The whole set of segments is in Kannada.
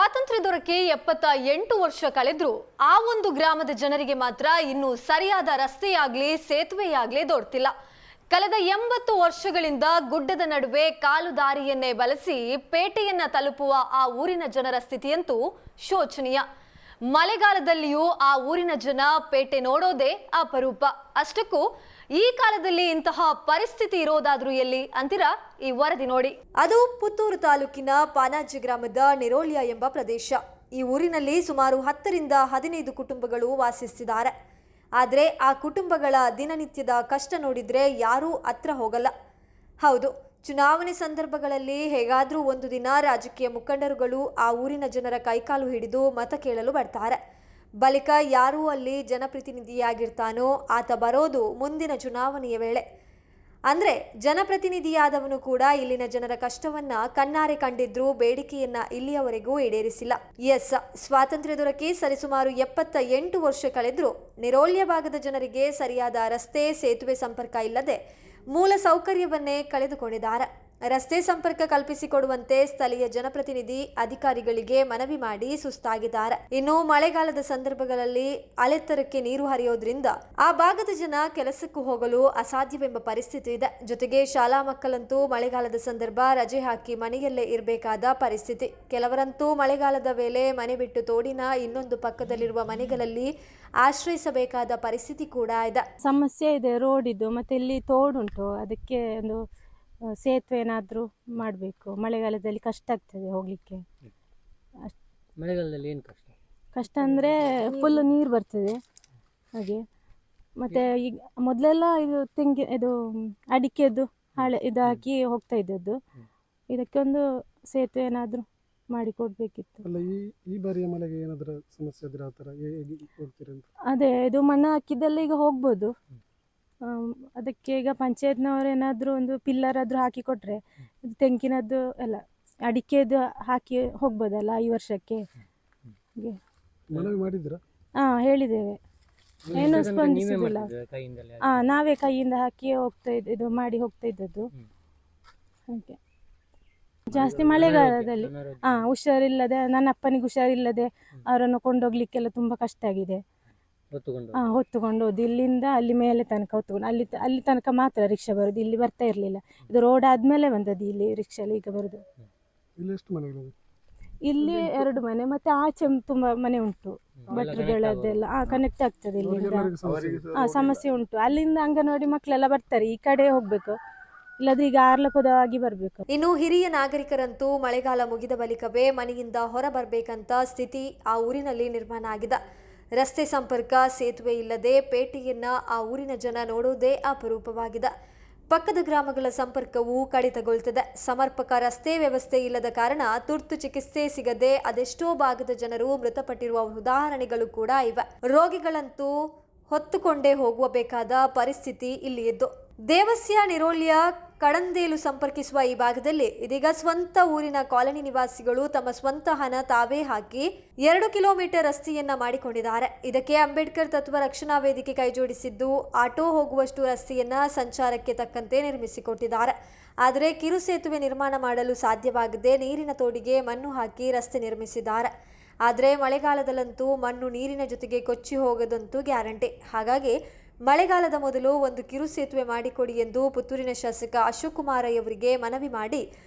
ಸ್ವಾತಂತ್ರ್ಯ ದೊರಕಿ 78 ವರ್ಷ ಕಳೆದ್ರು ಆ ಒಂದು ಗ್ರಾಮದ ಜನರಿಗೆ ಮಾತ್ರ ಇನ್ನೂ ಸರಿಯಾದ ರಸ್ತೆಯಾಗ್ಲಿ ಸೇತುವೆಯಾಗ್ಲಿ ದೊಡ್ತಿಲ್ಲ. ಕಳೆದ 80 ವರ್ಷಗಳಿಂದ ಗುಡ್ಡದ ನಡುವೆ ಕಾಲು ದಾರಿಯನ್ನೇ ಬಳಸಿ ಪೇಟೆಯನ್ನ ತಲುಪುವ ಆ ಊರಿನ ಜನರ ಸ್ಥಿತಿಯಂತೂ ಶೋಚನೀಯ. ಮಳೆಗಾಲದಲ್ಲಿಯೂ ಆ ಊರಿನ ಜನ ಪೇಟೆ ನೋಡೋದೇ ಅಪರೂಪ. ಅಷ್ಟಕ್ಕೂ ಈ ಕಾಲದಲ್ಲಿ ಇಂತಹ ಪರಿಸ್ಥಿತಿ ಇರೋದಾದ್ರೂ ಎಲ್ಲಿ ಅಂತೀರಾ? ಈ ವರದಿ ನೋಡಿ. ಅದು ಪುತ್ತೂರು ತಾಲೂಕಿನ ಪಾನಾಜಿ ಗ್ರಾಮದ ನಿರೋಳ್ಯ ಎಂಬ ಪ್ರದೇಶ. ಈ ಊರಿನಲ್ಲಿ ಸುಮಾರು 10 ರಿಂದ 15 ಕುಟುಂಬಗಳು ವಾಸಿಸುತ್ತಿದ್ದಾರೆ. ಆದರೆ ಆ ಕುಟುಂಬಗಳ ದಿನನಿತ್ಯದ ಕಷ್ಟ ನೋಡಿದ್ರೆ ಯಾರೂ ಹತ್ರ ಹೋಗಲ್ಲ. ಹೌದು, ಚುನಾವಣೆ ಸಂದರ್ಭಗಳಲ್ಲಿ ಹೇಗಾದ್ರೂ ಒಂದು ದಿನ ರಾಜಕೀಯ ಮುಖಂಡರುಗಳು ಆ ಊರಿನ ಜನರ ಕೈಕಾಲು ಹಿಡಿದು ಮತ ಕೇಳಲು ಬರ್ತಾರೆ. ಬಳಿಕ ಯಾರೂ ಅಲ್ಲಿ ಜನಪ್ರತಿನಿಧಿಯಾಗಿರ್ತಾನೋ ಆತ ಬರೋದು ಮುಂದಿನ ಚುನಾವಣೆಯ ವೇಳೆ. ಅಂದರೆ ಜನಪ್ರತಿನಿಧಿಯಾದವನು ಕೂಡ ಇಲ್ಲಿನ ಜನರ ಕಷ್ಟವನ್ನ ಕಣ್ಣಾರೆ ಕಂಡಿದ್ರೂ ಬೇಡಿಕೆಯನ್ನ ಇಲ್ಲಿಯವರೆಗೂ ಈಡೇರಿಸಿಲ್ಲ. ಎಸ್, ಸ್ವಾತಂತ್ರ್ಯ ದೊರಕಿ ಸರಿಸುಮಾರು 78 ವರ್ಷ ಕಳೆದ್ರು ನಿರೋಳ್ಯ ಭಾಗದ ಜನರಿಗೆ ಸರಿಯಾದ ರಸ್ತೆ ಸೇತುವೆ ಸಂಪರ್ಕ ಇಲ್ಲದೆ ಮೂಲ ಸೌಕರ್ಯವನ್ನೇ ಕಳೆದುಕೊಂಡಿದ್ದಾರೆ. ರಸ್ತೆ ಸಂಪರ್ಕ ಕಲ್ಪಿಸಿಕೊಡುವಂತೆ ಸ್ಥಳೀಯ ಜನಪ್ರತಿನಿಧಿ ಅಧಿಕಾರಿಗಳಿಗೆ ಮನವಿ ಮಾಡಿ ಸುಸ್ತಾಗಿದ್ದಾರೆ. ಇನ್ನು ಮಳೆಗಾಲದ ಸಂದರ್ಭಗಳಲ್ಲಿ ಅಲೆತ್ತರಕ್ಕೆ ನೀರು ಹರಿಯೋದ್ರಿಂದ ಆ ಭಾಗದ ಜನ ಕೆಲಸಕ್ಕೂ ಹೋಗಲು ಅಸಾಧ್ಯವೆಂಬ ಪರಿಸ್ಥಿತಿ ಇದೆ. ಜೊತೆಗೆ ಶಾಲಾ ಮಕ್ಕಳಂತೂ ಮಳೆಗಾಲದ ಸಂದರ್ಭ ರಜೆ ಹಾಕಿ ಮನೆಯಲ್ಲೇ ಇರಬೇಕಾದ ಪರಿಸ್ಥಿತಿ. ಕೆಲವರಂತೂ ಮಳೆಗಾಲದ ವೇಳೆ ಮನೆ ಬಿಟ್ಟು ತೋಡಿನ ಇನ್ನೊಂದು ಪಕ್ಕದಲ್ಲಿರುವ ಮನೆಗಳಲ್ಲಿ ಆಶ್ರಯಿಸಬೇಕಾದ ಪರಿಸ್ಥಿತಿ ಕೂಡ ಇದೆ. ಸಮಸ್ಯೆ ಇದೆ, ರೋಡ್ ಇದ್ದು ಮತ್ತೆ ಇಲ್ಲಿ ತೋಡುಂಟು, ಅದಕ್ಕೆ ಒಂದು ಸೇತುವೆ ಏನಾದರೂ ಮಾಡಬೇಕು. ಮಳೆಗಾಲದಲ್ಲಿ ಕಷ್ಟ ಆಗ್ತದೆ ಹೋಗ್ಲಿಕ್ಕೆ. ಮಳೆಗಾಲದಲ್ಲಿ ಏನು ಕಷ್ಟ ಅಂದರೆ ಫುಲ್ ನೀರು ಬರ್ತದೆ ಹಾಗೆ. ಮತ್ತು ಈಗ ಮೊದಲೆಲ್ಲ ಇದು ಅಡಿಕೆದು ಹಳೆ ಇದು ಹಾಕಿ ಹೋಗ್ತಾ ಇದ್ದದ್ದು. ಇದಕ್ಕೆ ಒಂದು ಸೇತುವೆ ಏನಾದರೂ ಮಾಡಿ ಕೊಡಬೇಕಿತ್ತು. ಅಲ್ಲ, ಈ ಬಾರಿಯ ಮಳೆಗೆ ಏನಾದರೂ ಸಮಸ್ಯೆ ಇದ್ರೆ ಆ ಥರ ಹೇಗೆ ಹೋಗ್ತೀರಿ ಅಂತ? ಅದೇ ಇದು ಮಣ್ಣು ಹಾಕಿದ್ದೆಲ್ಲ ಈಗ ಹೋಗ್ಬೋದು. ಅದಕ್ಕೆ ಈಗ ಪಂಚಾಯತ್ನವ್ರು ಏನಾದರೂ ಒಂದು ಪಿಲ್ಲರ್ ಆದರೂ ಹಾಕಿ ಕೊಟ್ಟರೆ ತೆಂಗಿನದ್ದು ಎಲ್ಲ ಅಡಿಕೆದು ಹಾಕಿ ಹೋಗ್ಬೋದಲ್ಲ ಈ ವರ್ಷಕ್ಕೆ. ಮನವಿ ಮಾಡಿದ್ರಾ? ಹೇಳಿದ್ದೇವೆ, ಏನು ಸ್ಪಂದಿಸಿಲ್ಲ. ನಾವೇ ಕೈಯಿಂದ ಹಾಕಿ ಇದು ಮಾಡಿ ಹೋಗ್ತಾ ಇದ್ದದ್ದು. ಹಾಗೆ ಜಾಸ್ತಿ ಮಳೆಗಾಲದಲ್ಲಿ ಹುಷಾರಿಲ್ಲದೆ, ನನ್ನ ಅಪ್ಪನಿಗೆ ಹುಷಾರಿಲ್ಲದೆ ಅವರನ್ನು ಕೊಂಡೋಗ್ಲಿಕ್ಕೆಲ್ಲ ತುಂಬ ಕಷ್ಟ ಆಗಿದೆ. ಹೊತ್ತುಕೊಂಡು ಹೋದು ಇಲ್ಲಿಂದ ಅಲ್ಲಿ ಮೇಲೆ ತನಕ ಹೊತ್ತುಕೊಂಡು ಅಲ್ಲಿ ತನಕ ಮಾತ್ರ ರಿಕ್ಷಾ ಬರೋದು. ಇಲ್ಲಿ ಬರ್ತಾ ಇರಲಿಲ್ಲ. ಇದು ರೋಡ್ ಆದ್ಮೇಲೆ ಬಂದದ್ದು ಇಲ್ಲಿ ರಿಕ್ಷಾಲಿ ಈಗ ಬರೋದು. ಇಲ್ಲಿ 2 ಮನೆ ಮತ್ತೆ ಆಚೆ ತುಂಬಾ ಮನೆ ಉಂಟು. ಭಟ್ರುಗಳದ್ದೆಲ್ಲ ಕನೆಕ್ಟ್ ಆಗ್ತದೆ. ಇಲ್ಲಿಂದ ಸಮಸ್ಯೆ ಉಂಟು. ಅಲ್ಲಿಂದ ಅಂಗನವಾಡಿ ಮಕ್ಕಳೆಲ್ಲ ಬರ್ತಾರೆ, ಈ ಕಡೆ ಹೋಗ್ಬೇಕು, ಇಲ್ಲದ್ರೆ ಈಗ ಆರ್ಲಪದವಾಗಿ ಬರಬೇಕು. ಇನ್ನು ಹಿರಿಯ ನಾಗರಿಕರಂತೂ ಮಳೆಗಾಲ ಮುಗಿದ ಬಳಿಕವೇ ಮನೆಯಿಂದ ಹೊರ ಬರಬೇಕಂತ ಸ್ಥಿತಿ ಆ ಊರಿನಲ್ಲಿ ನಿರ್ಮಾಣ ಆಗಿದೆ. ರಸ್ತೆ ಸಂಪರ್ಕ ಸೇತುವೆ ಇಲ್ಲದೆ ಪೇಟೆಯನ್ನ ಆ ಊರಿನ ಜನ ನೋಡೋದೇ ಅಪರೂಪವಾಗಿದೆ. ಪಕ್ಕದ ಗ್ರಾಮಗಳ ಸಂಪರ್ಕವೂ ಕಡಿತಗೊಳ್ತದೆ. ಸಮರ್ಪಕ ರಸ್ತೆ ವ್ಯವಸ್ಥೆ ಇಲ್ಲದ ಕಾರಣ ತುರ್ತು ಚಿಕಿತ್ಸೆ ಸಿಗದೆ ಅದೆಷ್ಟೋ ಭಾಗದ ಜನರು ಮೃತಪಟ್ಟಿರುವ ಉದಾಹರಣೆಗಳು ಕೂಡ ಇವೆ. ರೋಗಿಗಳಂತೂ ಹೊತ್ತುಕೊಂಡೇ ಹೋಗಬೇಕಾದ ಪರಿಸ್ಥಿತಿ ಇಲ್ಲಿ ಇದ್ದು. ದೇವಸ್ಯ ನಿರೋಳ್ಯ ಕಡಂದೇಲು ಸಂಪರ್ಕಿಸುವ ಈ ಭಾಗದಲ್ಲಿ ಇದೀಗ ಸ್ವಂತ ಊರಿನ ಕಾಲನಿ ನಿವಾಸಿಗಳು ತಮ್ಮ ಸ್ವಂತ ಹಣ ತಾವೇ ಹಾಕಿ 2 ಕಿಲೋಮೀಟರ್ ರಸ್ತೆಯನ್ನ ಮಾಡಿಕೊಂಡಿದ್ದಾರೆ. ಇದಕ್ಕೆ ಅಂಬೇಡ್ಕರ್ ತತ್ವ ರಕ್ಷಣಾ ವೇದಿಕೆ ಕೈಜೋಡಿಸಿದ್ದು ಆಟೋ ಹೋಗುವಷ್ಟು ರಸ್ತೆಯನ್ನ ಸಂಚಾರಕ್ಕೆ ತಕ್ಕಂತೆ ನಿರ್ಮಿಸಿಕೊಟ್ಟಿದ್ದಾರೆ. ಆದರೆ ಕಿರು ಸೇತುವೆ ನಿರ್ಮಾಣ ಮಾಡಲು ಸಾಧ್ಯವಾಗದೆ ನೀರಿನ ತೋಡಿಗೆ ಮಣ್ಣು ಹಾಕಿ ರಸ್ತೆ ನಿರ್ಮಿಸಿದ್ದಾರೆ. ಆದರೆ ಮಳೆಗಾಲದಲ್ಲಂತೂ ಮಣ್ಣು ನೀರಿನ ಜೊತೆಗೆ ಕೊಚ್ಚಿ ಹೋಗದಂತೂ ಗ್ಯಾರಂಟಿ. ಹಾಗಾಗಿ ಮಳೆಗಾಲದ ಮೊದಲು ಒಂದು ಕಿರು ಸೇತುವೆ ಮಾಡಿಕೊಡಿ ಎಂದು ಪುತ್ತೂರಿನ ಶಾಸಕ ಅಶೋಕ್ ಕುಮಾರಯ್ಯವರಿಗೆ ಮನವಿ ಮಾಡಿ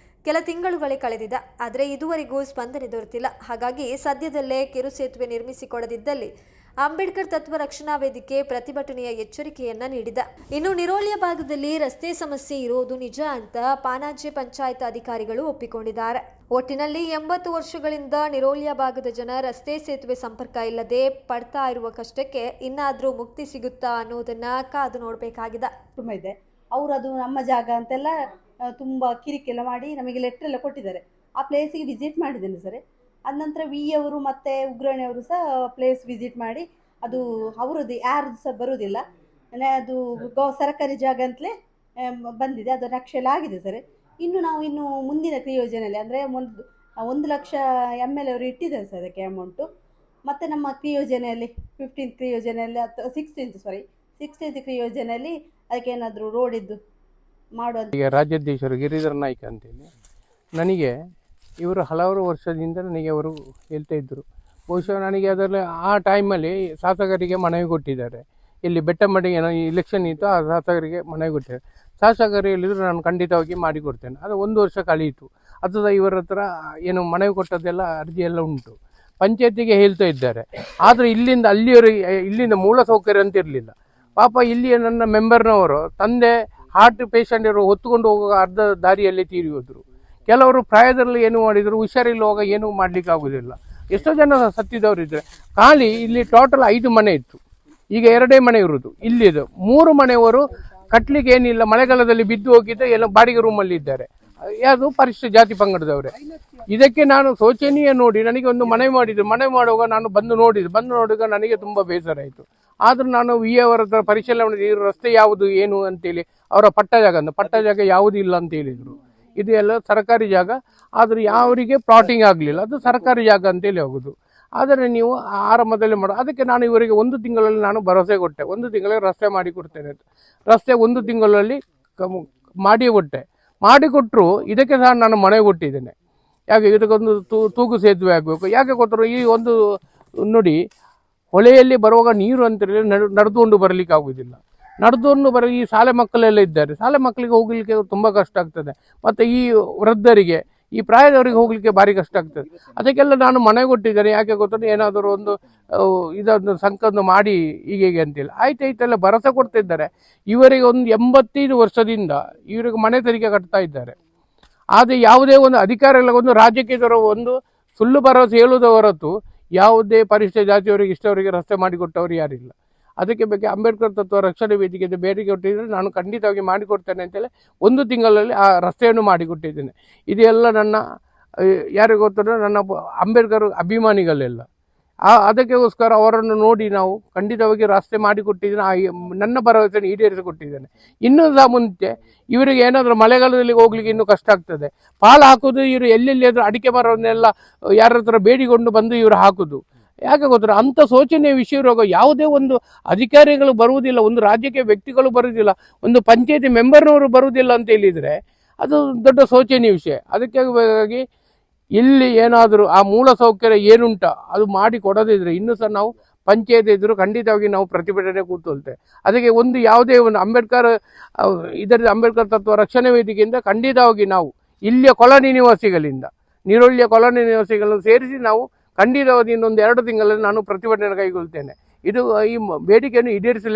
ಕೆಲ ತಿಂಗಳುಗಳೇ ಕಳೆದಿದೆ. ಆದರೆ ಇದುವರೆಗೂ ಸ್ಪಂದನೆ ದೊರೆತಿಲ್ಲ. ಹಾಗಾಗಿ ಸದ್ಯದಲ್ಲೇ ಕಿರು ಸೇತುವೆ ನಿರ್ಮಿಸಿಕೊಡದಿದ್ದಲ್ಲಿ ಅಂಬೇಡ್ಕರ್ ತತ್ವ ರಕ್ಷಣಾ ವೇದಿಕೆ ಪ್ರತಿಭಟನೆಯ ಎಚ್ಚರಿಕೆಯನ್ನ ನೀಡಿದೆ. ಇನ್ನು ನಿರೋಳ್ಯ ಭಾಗದಲ್ಲಿ ರಸ್ತೆ ಸಮಸ್ಯೆ ಇರೋದು ನಿಜ ಅಂತ ಪಾನಾಜಿ ಪಂಚಾಯತ್ ಅಧಿಕಾರಿಗಳು ಒಪ್ಪಿಕೊಂಡಿದ್ದಾರೆ. ಒಟ್ಟಿನಲ್ಲಿ 80 ವರ್ಷಗಳಿಂದ ನಿರೋಳ್ಯ ಭಾಗದ ಜನ ರಸ್ತೆ ಸೇತುವೆ ಸಂಪರ್ಕ ಇಲ್ಲದೆ ಪಡ್ತಾ ಇರುವ ಕಷ್ಟಕ್ಕೆ ಇನ್ನಾದ್ರೂ ಮುಕ್ತಿ ಸಿಗುತ್ತಾ ಅನ್ನೋದನ್ನ ಕಾದು ನೋಡಬೇಕಾಗಿದೆ. ತುಂಬ ಇದೆ. ಅವರು ಅದು ನಮ್ಮ ಜಾಗ ಅಂತೆಲ್ಲ ತುಂಬ ಕಿರಿಕೆಲ್ಲ ಮಾಡಿ ನಮಗೆ ಲೆಟ್ರ್ ಎಲ್ಲ ಕೊಟ್ಟಿದ್ದಾರೆ. ಆ ಪ್ಲೇಸಿಗೆ ವಿಸಿಟ್ ಮಾಡಿದ್ದೇನೆ ಸರ್. ಅದ ನಂತರ ಅವರು ಮತ್ತು ಉಗ್ರಾಣಿಯವರು ಸಹ ಪ್ಲೇಸ್ ವಿಸಿಟ್ ಮಾಡಿ ಅದು ಅವರದ್ದು ಯಾರ್ದು ಸಹ ಬರೋದಿಲ್ಲ, ಅದು ಸರ್ಕಾರಿ ಜಾಗ ಅಂತಲೇ ಬಂದಿದೆ, ಅದು ನಕ್ಷೆ ಎಲ್ಲ ಆಗಿದೆ ಸರ್. ಇನ್ನು ಮುಂದಿನ ಕ್ರಿಯೋಜನೆಯಲ್ಲಿ ಅಂದರೆ 1 ಲಕ್ಷ ML ಅವರು ಇಟ್ಟಿದ್ದಾರೆ ಸರ್ ಅದಕ್ಕೆ ಅಮೌಂಟು. ಮತ್ತು ನಮ್ಮ ಕ್ರಿಯೋಜನೆಯಲ್ಲಿ 15th ಕ್ರಿಯೋಜನೆಯಲ್ಲಿ ಅಥವಾ 16th ಕ್ರಿಯೋಜನೆಯಲ್ಲಿ ಅದಕ್ಕೆ ಏನಾದರೂ ರೋಡ್ ಇದ್ದು ಮಾಡುವಂಥ. ಈಗ ರಾಜ್ಯಾಧ್ಯಕ್ಷರು ಗಿರಿಧರ ನಾಯ್ಕ ಅಂತೇಳಿ ನನಗೆ ಇವರು ಹಲವಾರು ವರ್ಷದಿಂದ ನನಗೆ ಅವರು ಹೇಳ್ತಾ ಇದ್ದರು. ಬಹುಶಃ ನನಗೆ ಅದರಲ್ಲಿ ಆ ಟೈಮಲ್ಲಿ ಶಾಸಕರಿಗೆ ಮನವಿ ಕೊಟ್ಟಿದ್ದಾರೆ. ಇಲ್ಲಿ ಬೆಟ್ಟಮಡಿಗೆ ಇಲೆಕ್ಷನ್ ಇತ್ತು, ಆ ಶಾಸಕರಿಗೆ ಮನವಿ ಕೊಟ್ಟಿದ್ದಾರೆ. ಶಾಸಕರು ಹೇಳಿದ್ರು ನಾನು ಖಂಡಿತವಾಗಿ ಮಾಡಿಕೊಡ್ತೇನೆ. ಅದು 1 ವರ್ಷ ಕಳೆಯಿತು. ಅಥವಾ ಇವರ ಹತ್ರ ಏನು ಮನವಿ ಕೊಟ್ಟದ್ದೆಲ್ಲ ಅರ್ಜಿ ಎಲ್ಲ ಉಂಟು, ಪಂಚಾಯತಿಗೆ ಹೇಳ್ತಾ ಇದ್ದಾರೆ. ಆದರೆ ಇಲ್ಲಿಂದ ಅಲ್ಲಿಯವರೆಗೆ ಇಲ್ಲಿಂದ ಮೂಲ ಸೌಕರ್ಯ ಅಂತ ಇರಲಿಲ್ಲ. ಪಾಪ ಇಲ್ಲಿಯ ನನ್ನ ಮೆಂಬರ್ನವರು ತಂದೆ ಹಾರ್ಟ್ ಪೇಷಂಟ್ ಇರೋ ಹೊತ್ತುಕೊಂಡು ಹೋಗುವ ಅರ್ಧ ದಾರಿಯಲ್ಲಿ ತೀರಿ ಹೋದರು. ಕೆಲವರು ಪ್ರಾಯದಲ್ಲಿ ಏನು ಮಾಡಿದರು, ಹುಷಾರಿಲ್ಲುವಾಗ ಏನೂ ಮಾಡಲಿಕ್ಕೆ ಆಗೋದಿಲ್ಲ. ಎಷ್ಟೋ ಜನ ಸತ್ತಿದವರು ಇದ್ದಾರೆ. ಖಾಲಿ ಇಲ್ಲಿ ಟೋಟಲ್ 5 ಮನೆ ಇತ್ತು, ಈಗ 2 ಮನೆ ಇರುವುದು. ಇಲ್ಲಿದು 3 ಮನೆಯವರು ಕಟ್ಟಲಿಕ್ಕೆ ಏನಿಲ್ಲ, ಮಳೆಗಾಲದಲ್ಲಿ ಬಿದ್ದು ಹೋಗಿದ್ದು ಎಲ್ಲ ಬಾಡಿಗೆ ರೂಮಲ್ಲಿ ಇದ್ದಾರೆ. ಯಾವುದು ಪರಿಶಿಷ್ಟ ಜಾತಿ ಪಂಗಡದವರೇ. ಇದಕ್ಕೆ ನಾನು ಶೋಚನೀಯ ನೋಡಿ ನನಗೆ ಒಂದು ಮನವಿ ಮಾಡಿದ್ರು. ಮನವಿ ಮಾಡುವಾಗ ನಾನು ಬಂದು ನೋಡಿದಾಗ ನನಗೆ ತುಂಬ ಬೇಸರ ಆಯಿತು. ಆದರೂ ನಾನು ಅವರ ಹತ್ರ ಪರಿಶೀಲನೆ ಮಾಡಿದ ರಸ್ತೆ ಯಾವುದು ಏನು ಅಂತೇಳಿ ಅವರ ಪಟ್ಟ ಜಾಗ ಯಾವುದೂ ಇಲ್ಲ ಅಂತ ಹೇಳಿದರು. ಇದು ಎಲ್ಲ ಸರ್ಕಾರಿ ಜಾಗ, ಆದರೆ ಯಾವರಿಗೆ ಪ್ಲಾಟಿಂಗ್ ಆಗಲಿಲ್ಲ, ಅದು ಸರ್ಕಾರಿ ಜಾಗ ಅಂತೇಳಿ ಹೋಗೋದು. ಆದರೆ ನೀವು ಆರಂಭದಲ್ಲಿ ಮಾಡೋ ಅದಕ್ಕೆ ನಾನು ಇವರಿಗೆ 1 ತಿಂಗಳಲ್ಲಿ ನಾನು ಭರವಸೆ ಕೊಟ್ಟೆ, 1 ತಿಂಗಳಿಗೆ ರಸ್ತೆ ಮಾಡಿಕೊಡ್ತೇನೆ ಅಂತ. ರಸ್ತೆ 1 ತಿಂಗಳಲ್ಲಿ ಮಾಡಿಕೊಟ್ಟರು. ಇದಕ್ಕೆ ಸಹ ನಾನು ಮನವಿ ಕೊಟ್ಟಿದ್ದೇನೆ. ಯಾಕೆ ಇದಕ್ಕೊಂದು ತೂಗು ಸೇತುವೆ ಆಗಬೇಕು. ಯಾಕೆ ಕೊಟ್ಟರು, ಈ ಒಂದು ನೋಡಿ, ಹೊಳೆಯಲ್ಲಿ ಬರುವಾಗ ನೀರು ಅಂತೇಳಿ ನಡೆದುಕೊಂಡು ಬರಲಿಕ್ಕೆ ಆಗುವುದಿಲ್ಲ. ನಡೆದುಕೊಂಡು ಈ ಶಾಲೆ ಮಕ್ಕಳೆಲ್ಲ ಇದ್ದಾರೆ, ಶಾಲೆ ಮಕ್ಕಳಿಗೆ ಹೋಗಲಿಕ್ಕೆ ತುಂಬ ಕಷ್ಟ ಆಗ್ತದೆ. ಮತ್ತು ಈ ವೃದ್ಧರಿಗೆ, ಈ ಪ್ರಾಯದವರಿಗೆ ಹೋಗಲಿಕ್ಕೆ ಭಾರಿ ಕಷ್ಟ ಆಗ್ತದೆ. ಅದಕ್ಕೆಲ್ಲ ನಾನು ಮನೆ ಕೊಟ್ಟಿದ್ದೇನೆ. ಯಾಕೆ ಗೊತ್ತಂದ್ರೆ ಏನಾದರೂ ಒಂದು ಇದೊಂದು ಸಂಕನ್ನು ಮಾಡಿ ಹೀಗೆ ಅಂತೇಳಿ ಆಯ್ತಾಯ್ತೆಲ್ಲ ಭರವಸೆ ಕೊಡ್ತಿದ್ದಾರೆ. ಇವರಿಗೆ ಒಂದು 85 ವರ್ಷದಿಂದ ಇವರಿಗೆ ಮನೆ ತೆರಿಗೆ ಕಟ್ತಾ ಇದ್ದಾರೆ. ಆದರೆ ಯಾವುದೇ ಒಂದು ಅಧಿಕಾರಿಗಳ ಒಂದು ರಾಜ್ಯಕ್ಕೆ ಒಂದು ಸುಳ್ಳು ಭರವಸೆ ಹೇಳುವುದ ಹೊರತು ಯಾವುದೇ ಪರಿಶಿಷ್ಟ ಜಾತಿಯವರಿಗೆ ಇಷ್ಟವರಿಗೆ ರಸ್ತೆ ಮಾಡಿಕೊಟ್ಟವರು ಯಾರಿಲ್ಲ. ಅದಕ್ಕೆ ಬಗ್ಗೆ ಅಂಬೇಡ್ಕರ್ ತತ್ವ ರಕ್ಷಣೆ ವೇದಿಕೆಯಿಂದ ಬೇಡಿಕೆ ಕೊಟ್ಟಿದ್ದರೆ ನಾನು ಖಂಡಿತವಾಗಿ ಮಾಡಿಕೊಡ್ತೇನೆ ಅಂತೇಳಿ 1 ತಿಂಗಳಲ್ಲಿ ಆ ರಸ್ತೆಯನ್ನು ಮಾಡಿಕೊಟ್ಟಿದ್ದೇನೆ. ಇದೆಲ್ಲ ನನ್ನ ಯಾರಿಗೆ ಗೊತ್ತಂದರೆ ನನ್ನ ಅಂಬೇಡ್ಕರ್ ಅಭಿಮಾನಿಗಳೆಲ್ಲ. ಅದಕ್ಕೋಸ್ಕರ ಅವರನ್ನು ನೋಡಿ ನಾವು ಖಂಡಿತವಾಗಿ ರಸ್ತೆ ಮಾಡಿಕೊಟ್ಟಿದ್ದೇನೆ. ನನ್ನ ಭರವಸೆಯನ್ನು ಈಡೇರಿಸಿಕೊಟ್ಟಿದ್ದೇನೆ. ಇನ್ನೂ ಸಹ ಮುಂಚೆ ಇವರಿಗೆ ಏನಾದರೂ ಮಳೆಗಾಲದಲ್ಲಿ ಹೋಗ್ಲಿಕ್ಕೆ ಇನ್ನೂ ಕಷ್ಟ ಆಗ್ತದೆ. ಪಾಲು ಹಾಕೋದು ಇವರು ಎಲ್ಲೆಲ್ಲಿ ಆದರೂ ಅಡಿಕೆ ಮರವನ್ನೆಲ್ಲ ಯಾರ ಹತ್ರ ಬೇಡಿಕೊಂಡು ಬಂದು ಇವರು ಹಾಕೋದು. ಯಾಕೆ ಗೊತ್ತಾರೆ, ಅಂಥ ಶೋಚನೀಯ ವಿಷಯ ಇರುವಾಗ ಯಾವುದೇ ಒಂದು ಅಧಿಕಾರಿಗಳು ಬರುವುದಿಲ್ಲ, ಒಂದು ರಾಜ್ಯಕ್ಕೆ ವ್ಯಕ್ತಿಗಳು ಬರುವುದಿಲ್ಲ, ಒಂದು ಪಂಚಾಯತಿ ಮೆಂಬರ್ನವರು ಬರುವುದಿಲ್ಲ ಅಂತ ಹೇಳಿದರೆ ಅದು ದೊಡ್ಡ ಶೋಚನೀಯ ವಿಷಯ. ಅದಕ್ಕಾಗಿ ಇಲ್ಲಿ ಏನಾದರೂ ಆ ಮೂಲ ಸೌಕರ್ಯ ಏನುಂಟ ಅದು ಮಾಡಿ ಕೊಡದಿದ್ರೆ ಇನ್ನೂ ಸಹ ನಾವು ಪಂಚಾಯತ್ ಎದುರು ಖಂಡಿತವಾಗಿ ನಾವು ಪ್ರತಿಭಟನೆ ಕೂತ್ಕೊಳ್ತೇವೆ. ಅದಕ್ಕೆ ಯಾವುದೇ ಒಂದು ಅಂಬೇಡ್ಕರ್ ತತ್ವ ರಕ್ಷಣೆ ವೇದಿಕೆಯಿಂದ ಖಂಡಿತವಾಗಿ ನಾವು ಇಲ್ಲಿಯ ಕಾಲೋನಿ ನಿವಾಸಿಗಳಿಂದ, ನೀರೊಳ್ಳಿಯ ಕಾಲೋನಿ ನಿವಾಸಿಗಳನ್ನು ಸೇರಿಸಿ ನಾವು ಖಂಡಿತವಾಗಿ ಇನ್ನೊಂದು 2 ತಿಂಗಳಲ್ಲಿ ನಾನು ಪ್ರತಿಭಟನೆ ಕೈಗೊಳ್ತೇನೆ. ಇದು ಈ ಬೇಡಿಕೆಯನ್ನು ಈಡೇರಿಸಲಿ.